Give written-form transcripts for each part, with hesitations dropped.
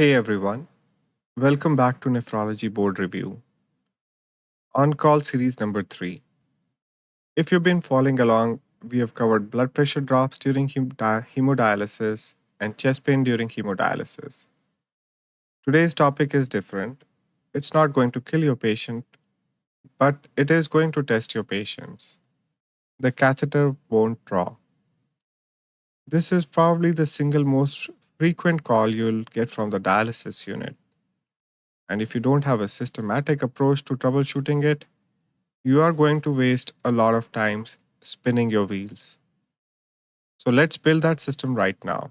Hey everyone, welcome back to Nephrology Board Review, on call series number 3. If you've been following along, we have covered blood pressure drops during hemodialysis and chest pain during hemodialysis. Today's topic is different. It's not going to kill your patient, but it is going to test your patience. The catheter won't draw. This is probably the single most frequent call you'll get from the dialysis unit. And if you don't have a systematic approach to troubleshooting it, you are going to waste a lot of time spinning your wheels. So let's build that system right now.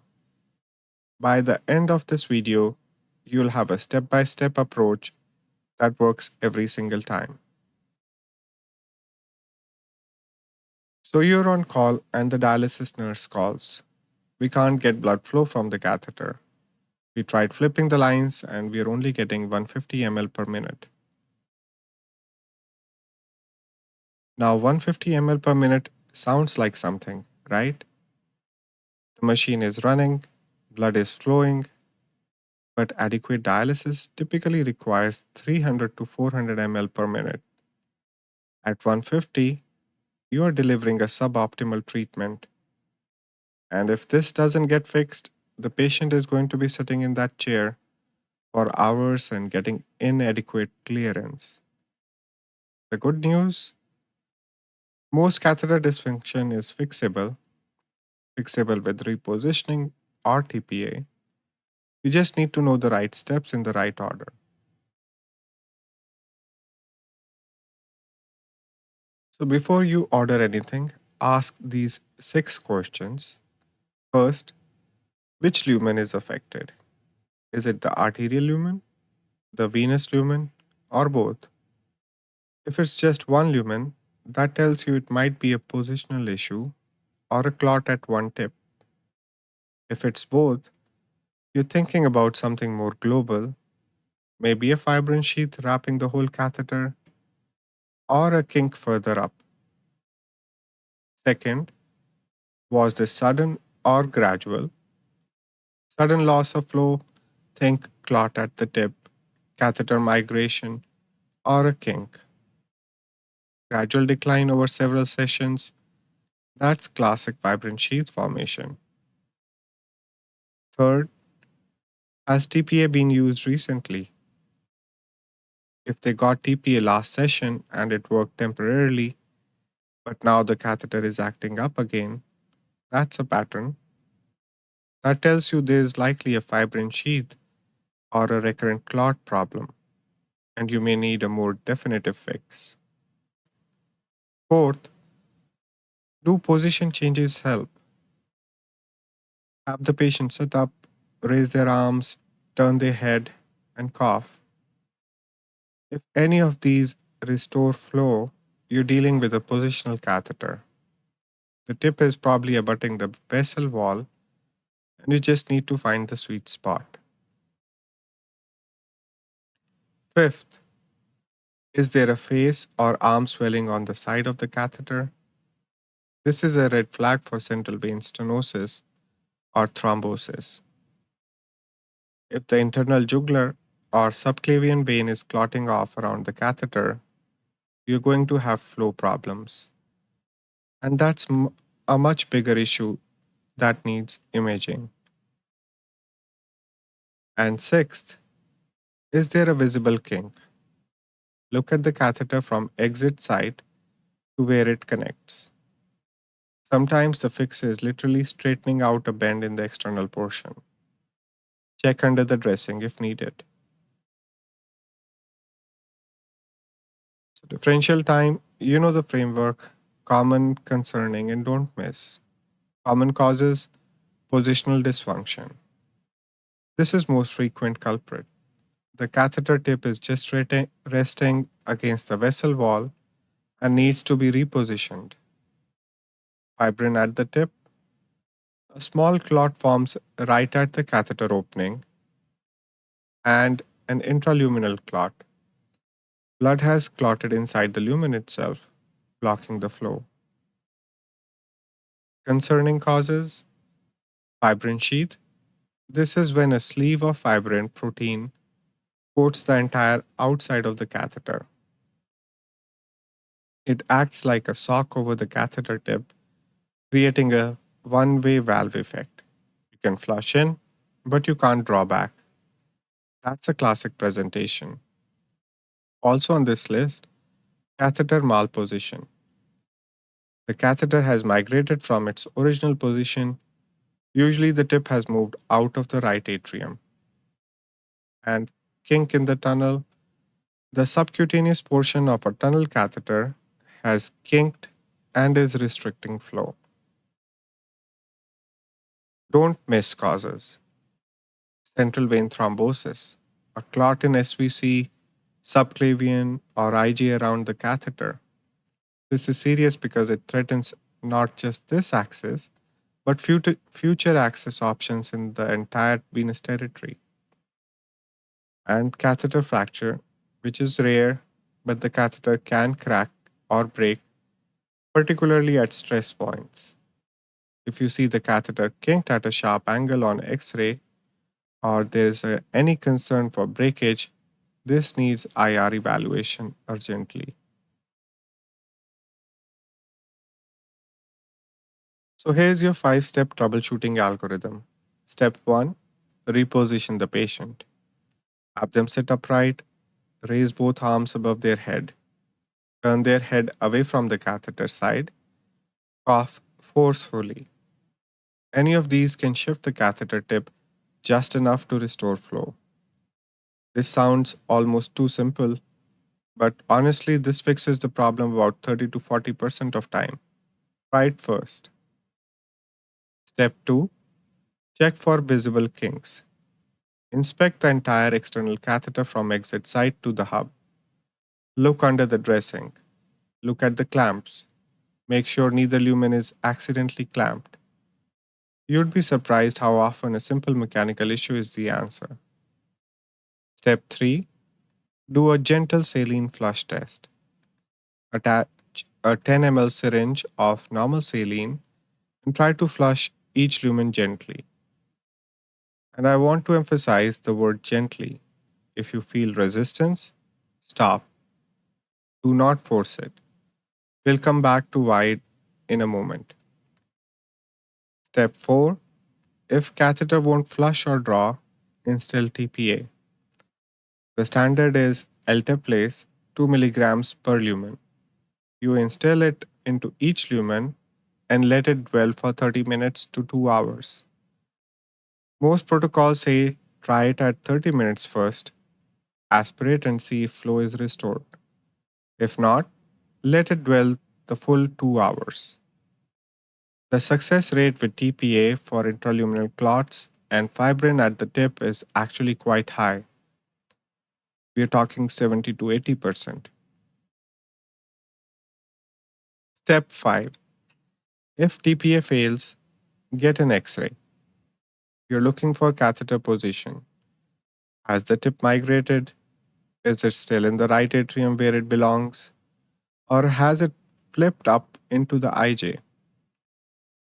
By the end of this video, you'll have a step-by-step approach that works every single time. So you're on call and the dialysis nurse calls. We can't get blood flow from the catheter. We tried flipping the lines and we're only getting 150 ml per minute. Now 150 ml per minute sounds like something, right? The machine is running, blood is flowing, but adequate dialysis typically requires 300 to 400 ml per minute. At 150, you are delivering a suboptimal treatment. And if this doesn't get fixed, the patient is going to be sitting in that chair for hours and getting inadequate clearance. The good news, most catheter dysfunction is fixable with repositioning or TPA. You just need to know the right steps in the right order. So before you order anything, ask these 6 questions. First, which lumen is affected? Is it the arterial lumen, the venous lumen, or both? If it's just one lumen, that tells you it might be a positional issue or a clot at one tip. If it's both, you're thinking about something more global, maybe a fibrin sheath wrapping the whole catheter, or a kink further up. Second, was this sudden or gradual? Sudden loss of flow, think clot at the tip, catheter migration, or a kink. Gradual decline over several sessions, that's classic fibrin sheath formation. Third, has TPA been used recently? If they got TPA last session and it worked temporarily, but now the catheter is acting up again, that's a pattern. That tells you there is likely a fibrin sheath or a recurrent clot problem, and you may need a more definitive fix. Fourth, do position changes help? Have the patient sit up, raise their arms, turn their head, and cough. If any of these restore flow, you're dealing with a positional catheter. The tip is probably abutting the vessel wall, and you just need to find the sweet spot. Fifth, is there a face or arm swelling on the side of the catheter? This is a red flag for central vein stenosis or thrombosis. If the internal jugular or subclavian vein is clotting off around the catheter, you're going to have flow problems. And that's a much bigger issue that needs imaging. And sixth, is there a visible kink? Look at the catheter from exit site to where it connects. Sometimes the fix is literally straightening out a bend in the external portion. Check under the dressing if needed. So differential time, you know the framework, common, concerning, and don't miss. Common causes, positional dysfunction. This is most frequent culprit. The catheter tip is just resting against the vessel wall and needs to be repositioned. Fibrin at the tip. A small clot forms right at the catheter opening and an intraluminal clot. Blood has clotted inside the lumen itself, blocking the flow. Concerning causes, fibrin sheath. This is when a sleeve of fibrin protein coats the entire outside of the catheter. It acts like a sock over the catheter tip, creating a one way valve effect. You can flush in, but you can't draw back. That's a classic presentation. Also on this list, catheter malposition. The catheter has migrated from its original position. Usually, the tip has moved out of the right atrium. And kink in the tunnel. The subcutaneous portion of a tunnel catheter has kinked and is restricting flow. Don't miss causes. Central vein thrombosis, a clot in SVC, subclavian, or IG around the catheter. This is serious because it threatens not just this axis, but future access options in the entire venous territory. And catheter fracture, which is rare, but the catheter can crack or break, particularly at stress points. If you see the catheter kinked at a sharp angle on X ray, or there's any concern for breakage, this needs IR evaluation urgently. So here's your 5-step troubleshooting algorithm. Step 1, reposition the patient. Have them sit upright, raise both arms above their head, turn their head away from the catheter side, cough forcefully. Any of these can shift the catheter tip just enough to restore flow. This sounds almost too simple, but honestly, this fixes the problem about 30 to 40% of time. Try it first. Step 2, check for visible kinks. Inspect the entire external catheter from exit site to the hub. Look under the dressing. Look at the clamps. Make sure neither lumen is accidentally clamped. You'd be surprised how often a simple mechanical issue is the answer. Step 3, do a gentle saline flush test. Attach a 10 ml syringe of normal saline and try to flush each lumen gently. And I want to emphasize the word gently. If you feel resistance, stop. Do not force it. We'll come back to why in a moment. Step 4, if catheter won't flush or draw, instill TPA. The standard is Elteplase 2 milligrams per lumen. You instill it into each lumen and let it dwell for 30 minutes to 2 hours. Most protocols say try it at 30 minutes first, aspirate and see if flow is restored. If not, let it dwell the full 2 hours. The success rate with TPA for intraluminal clots and fibrin at the tip is actually quite high. We are talking 70 to 80%. Step 5. If TPA fails, get an X ray. You're looking for catheter position. Has the tip migrated? Is it still in the right atrium where it belongs? Or has it flipped up into the IJ?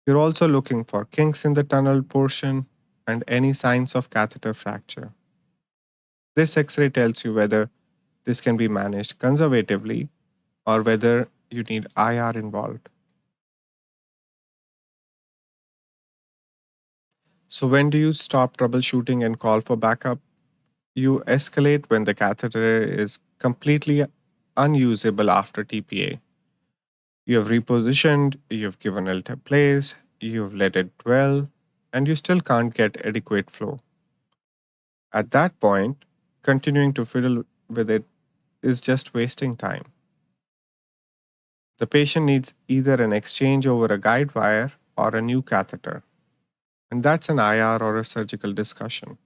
You're also looking for kinks in the tunnel portion and any signs of catheter fracture. This X ray tells you whether this can be managed conservatively or whether you need IR involved. So, when do you stop troubleshooting and call for backup? You escalate when the catheter is completely unusable after TPA. You have repositioned, you've given it a place, you've let it dwell, and you still can't get adequate flow. At that point, continuing to fiddle with it is just wasting time. The patient needs either an exchange over a guide wire or a new catheter, and that's an IR or a surgical discussion.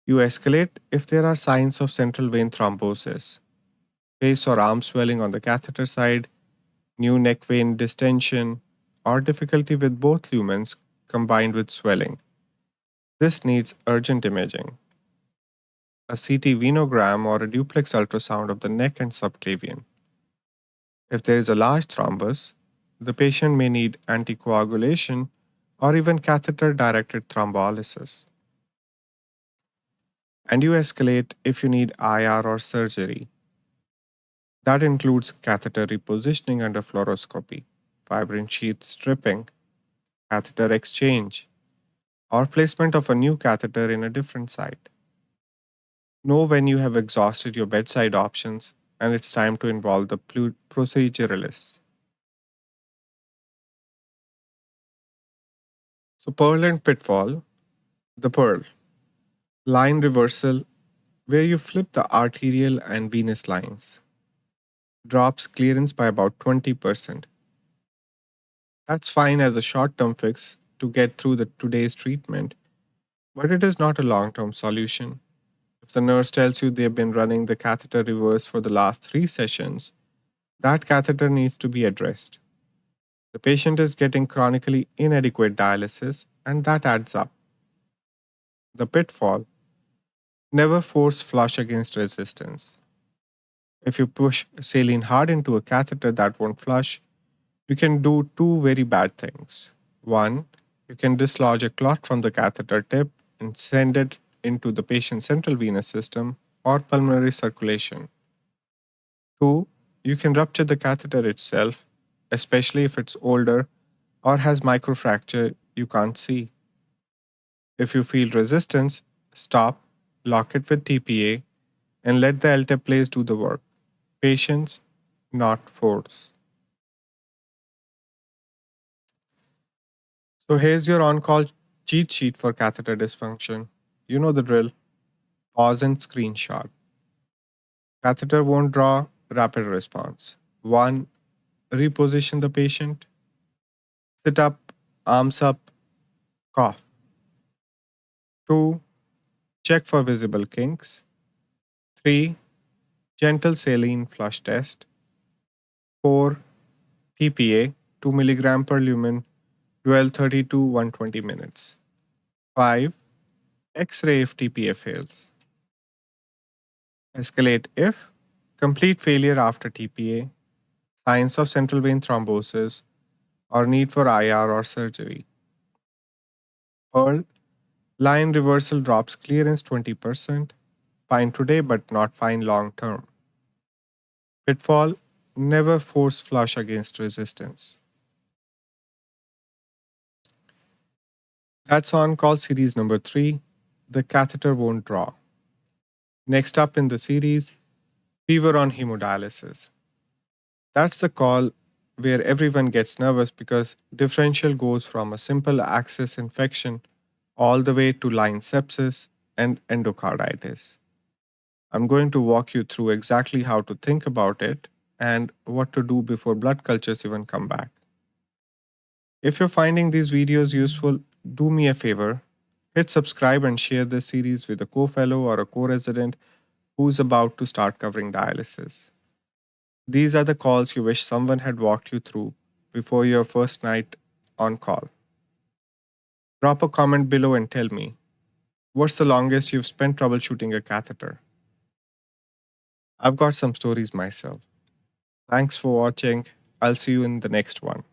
You escalate if there are signs of central vein thrombosis, face or arm swelling on the catheter side, new neck vein distension, or difficulty with both lumens combined with swelling. This needs urgent imaging, a CT venogram or a duplex ultrasound of the neck and subclavian. If there is a large thrombus, the patient may need anticoagulation or even catheter directed thrombolysis. And you escalate if you need IR or surgery. That includes catheter repositioning under fluoroscopy, fibrin sheath stripping, catheter exchange, or placement of a new catheter in a different site. Know when you have exhausted your bedside options and it's time to involve the proceduralist. So, Pearl and Pitfall, the Pearl, line reversal, where you flip the arterial and venous lines, drops clearance by about 20%. That's fine as a short term fix to get through today's treatment, but it is not a long term solution. If the nurse tells you they've been running the catheter reverse for the last 3 sessions, that catheter needs to be addressed. The patient is getting chronically inadequate dialysis, and that adds up. The pitfall: never force flush against resistance. If you push saline hard into a catheter that won't flush, you can do two very bad things. One, you can dislodge a clot from the catheter tip and send it into the patient's central venous system or pulmonary circulation. Two, you can rupture the catheter itself, especially if it's older or has microfracture you can't see. If you feel resistance, stop, lock it with TPA, and let the LTEP plates do the work. Patience, not force. So here's your on-call cheat sheet for catheter dysfunction. You know the drill. Pause and screenshot. Catheter won't draw, rapid response. 1. Reposition the patient. Sit up, arms up, cough. 2. Check for visible kinks. 3. Gentle saline flush test. 4. TPA, 2 mg per lumen, 12:30 to 120 minutes. 5. X-ray if TPA fails. Escalate if complete failure after TPA, signs of central vein thrombosis, or need for IR or surgery. Pearl, line reversal drops clearance 20%, fine today but not fine long term. Pitfall, never force flush against resistance. That's on call series number 3. The catheter won't draw. Next up in the series, fever on hemodialysis. That's the call where everyone gets nervous because differential goes from a simple access infection all the way to line sepsis and endocarditis. I'm going to walk you through exactly how to think about it and what to do before blood cultures even come back. If you're finding these videos useful, do me a favor, hit subscribe and share this series with a co-fellow or a co-resident who's about to start covering dialysis. These are the calls you wish someone had walked you through before your first night on call. Drop a comment below and tell me, what's the longest you've spent troubleshooting a catheter? I've got some stories myself. Thanks for watching. I'll see you in the next one.